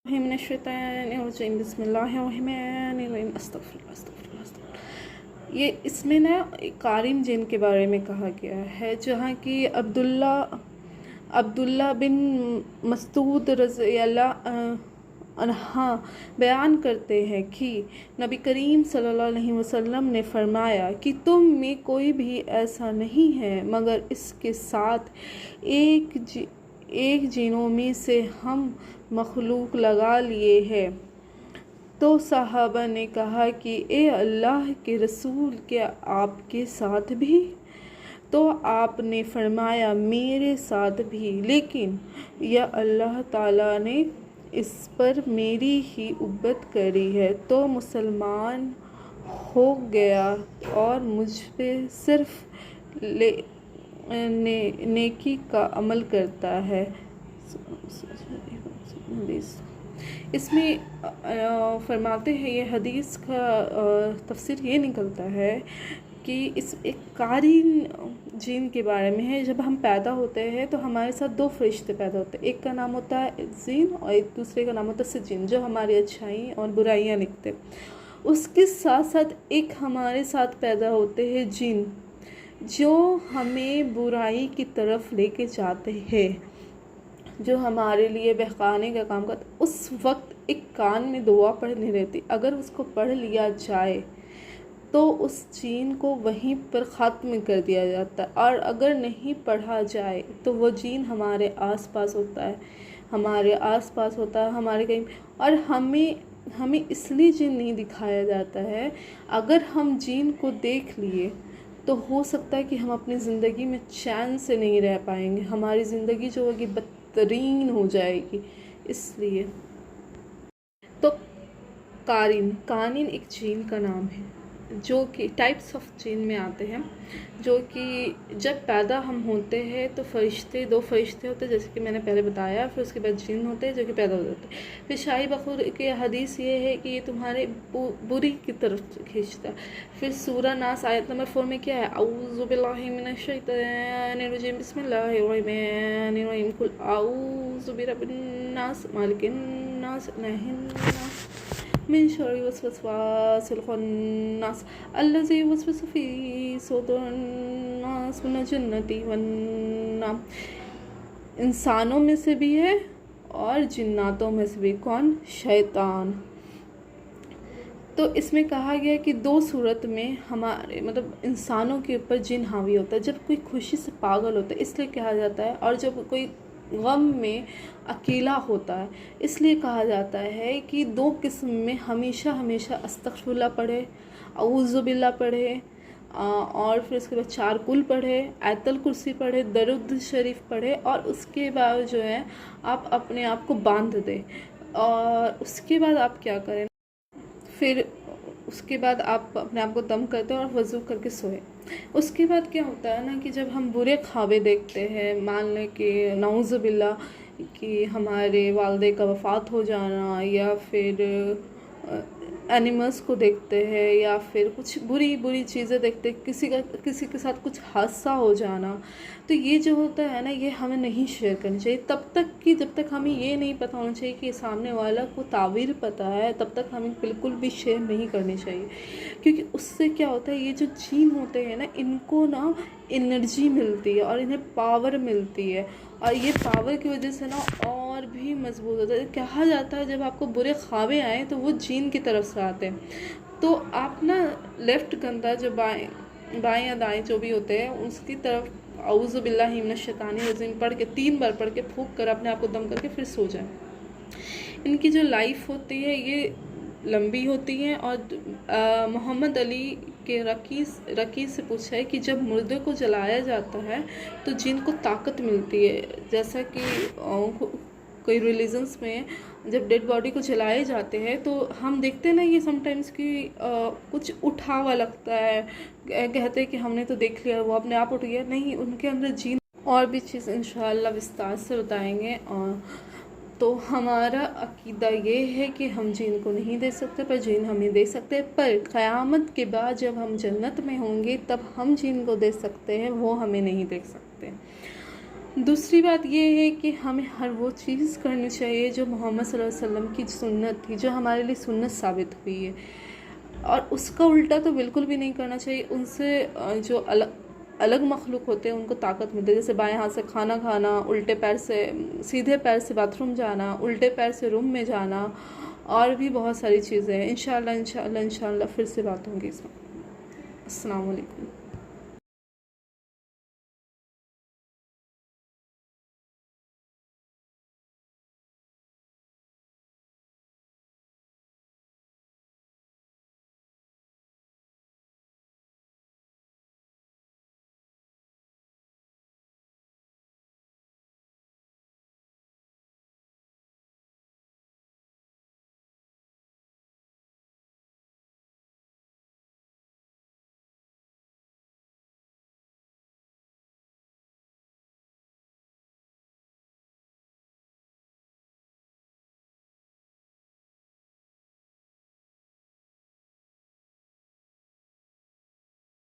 बिस्मिल्लाहिर्रहमानिर्रहीम अस्तगफिरुल्लाह। ये इसमें ना कारिम जिन के बारे में कहा गया है, जहाँ की अब्दुल्ला बिन मसूद रज़ियल्लाहु अन्हा बयान करते हैं कि नबी करीम सल्लल्लाहु अलैहि वसल्लम ने फरमाया कि तुम में कोई भी ऐसा नहीं है मगर इसके साथ एक जिनों में से हम मखलूक लगा लिए हैं। तो सहाबा ने कहा कि ए अल्लाह के रसूल, क्या आपके साथ भी? तो आपने फरमाया मेरे साथ भी, लेकिन या अल्लाह ताला ने इस पर मेरी ही उब्बत करी है तो मुसलमान हो गया और मुझ पे सिर्फ नेकी का अमल करता है। इसमें फरमाते हैं, ये हदीस का तफसीर ये निकलता है कि इस एक कारीन जिन के बारे में है। जब हम पैदा होते हैं तो हमारे साथ दो फरिश्ते पैदा होते हैं, एक का नाम होता है जिन और एक दूसरे का नाम होता है सिजिन, जो हमारी अच्छाई और बुराइयां लिखते हैं। उसके साथ साथ एक हमारे साथ पैदा होते हैं जिन, जो हमें बुराई की तरफ लेके जाते हैं, जो हमारे लिए बहकाने का काम करता। उस वक्त एक कान में दुआ पढ़नी रहती, अगर उसको पढ़ लिया जाए तो उस जीन को वहीं पर ख़त्म कर दिया जाता है, और अगर नहीं पढ़ा जाए तो वो जीन हमारे आसपास होता है, हमारे कहीं। और हमें इसलिए जीन नहीं दिखाया जाता है, अगर हम जीन को देख लिए तो हो सकता है कि हम अपनी ज़िंदगी में चैन से नहीं रह पाएंगे, हमारी ज़िंदगी जो होगी बदतरीन हो जाएगी। इसलिए तो कानिन एक जीन का नाम है, जो कि टाइप्स ऑफ जीन में आते हैं, जो कि जब पैदा हम होते हैं तो दो फरिश्ते होते हैं, जैसे कि मैंने पहले बताया। फिर उसके बाद जिन होते हैं जो कि पैदा हो जाते हैं। फिर शाही बखूर की हदीस ये है कि ये तुम्हारे बुरी की तरफ खींचता है। फिर सूरह नास आयत नंबर 4 में क्या है, औज़ु बिल्लाहि मिनश शैतानिर रजीम बिस्मिल्लाहिर्रहमानिर्रहीम कुल औज़ु बिरब्बिन नास मालिकिन नास इलाहिन नास मिन शर्रि वस्वासिल खन्नास अल्लज़ी युवस्विसु फ़ी सुदूरिन नास मिनल जिन्नति वन नास। इंसानों में से भी है और जिन्नातों में से भी। कौन? शैतान। तो इसमें कहा गया कि दो सूरत में हमारे इंसानों के ऊपर जिन हावी होता है। जब कोई खुशी से पागल होता है इसलिए कहा जाता है, और जब कोई गम में अकेला होता है इसलिए कहा जाता है कि दो किस्म में हमेशा अस्तगफिरुल्लाह पढ़े, औज़ु बिल्लाह पढ़े, और फिर उसके बाद 4 कुल पढ़े, आयतल कुर्सी पढ़े, दरूद शरीफ पढ़े, और उसके बाद जो है आप अपने आप को बांध दें। और उसके बाद आप क्या करें, फिर उसके बाद आप अपने आप को दम करते हैं और वज़ू करके सोए। उसके बाद क्या होता है ना कि जब हम बुरे ख्वाबे देखते हैं, मान लें कि नाउज़ु बिल्लाह कि हमारे वालिद का वफ़ात हो जाना, या फिर एनिमल्स को देखते हैं, या फिर कुछ बुरी चीज़ें देखते हैं, किसी के साथ कुछ हादसा हो जाना, तो ये जो होता है ना, ये हमें नहीं शेयर करनी चाहिए जब तक हमें ये नहीं पता होना चाहिए कि सामने वाला को तावीर पता है, तब तक हमें बिल्कुल भी शेयर नहीं करनी चाहिए। क्योंकि उससे क्या होता है, ये जो जीन होते हैं ना, इनको ना एनर्जी मिलती है और इन्हें पावर मिलती है, और ये पावर की वजह से ना और भी मजबूत होता है। कहा जाता है जब आपको बुरे ख्वाबे आए तो वो जीन की तरफ से आते हैं। तो आप ना लेफ़्ट कंधा जो बाएं या दाएं जो भी होते हैं उसकी तरफ औज़ु बिल्लाहि मिनश शैतानिर रजीम पढ़ के 3 बार पढ़ के फूंक कर अपने आप को दम करके फिर सो जाए। इनकी जो लाइफ होती है ये लंबी होती है। और मोहम्मद अली के रकीस से पूछा है कि जब मुर्दे को जलाया जाता है तो जिन को ताकत मिलती है। जैसा कि कोई रिलीजन्स में जब डेड बॉडी को जलाए जाते हैं तो हम देखते हैं ना, ये समटाइम्स कि कुछ उठा हुआ लगता है, कहते हैं कि हमने तो देख लिया वो अपने आप उठ गया। नहीं, उनके अंदर जीन और भी चीज़ इंशाअल्लाह विस्तार से बताएंगे। और तो हमारा अकीदा ये है कि हम जीन को नहीं दे सकते, पर जीन हमें दे सकते हैं। पर क़यामत के बाद जब हम जन्नत में होंगे तब हम जीन को दे सकते हैं, वो हमें नहीं दे सकते। दूसरी बात ये है कि हमें हर वो चीज़ करनी चाहिए जो मोहम्मद सल्लल्लाहु अलैहि वसल्लम की सुन्नत थी, जो हमारे लिए सुन्नत साबित हुई है, और उसका उल्टा तो बिल्कुल भी नहीं करना चाहिए। उनसे जो अलग अलग मखलूक होते हैं उनको ताकत मिलती है, जैसे बाएं हाथ से खाना खाना, उल्टे पैर से सीधे पैर से बाथरूम जाना, उल्टे पैर से रूम में जाना, और भी बहुत सारी चीज़ें हैं। इंशाल्लाह इंशाल्लाह इंशाल्लाह फिर से बात होंगी इसमें। अस्सलाम वालेकुम।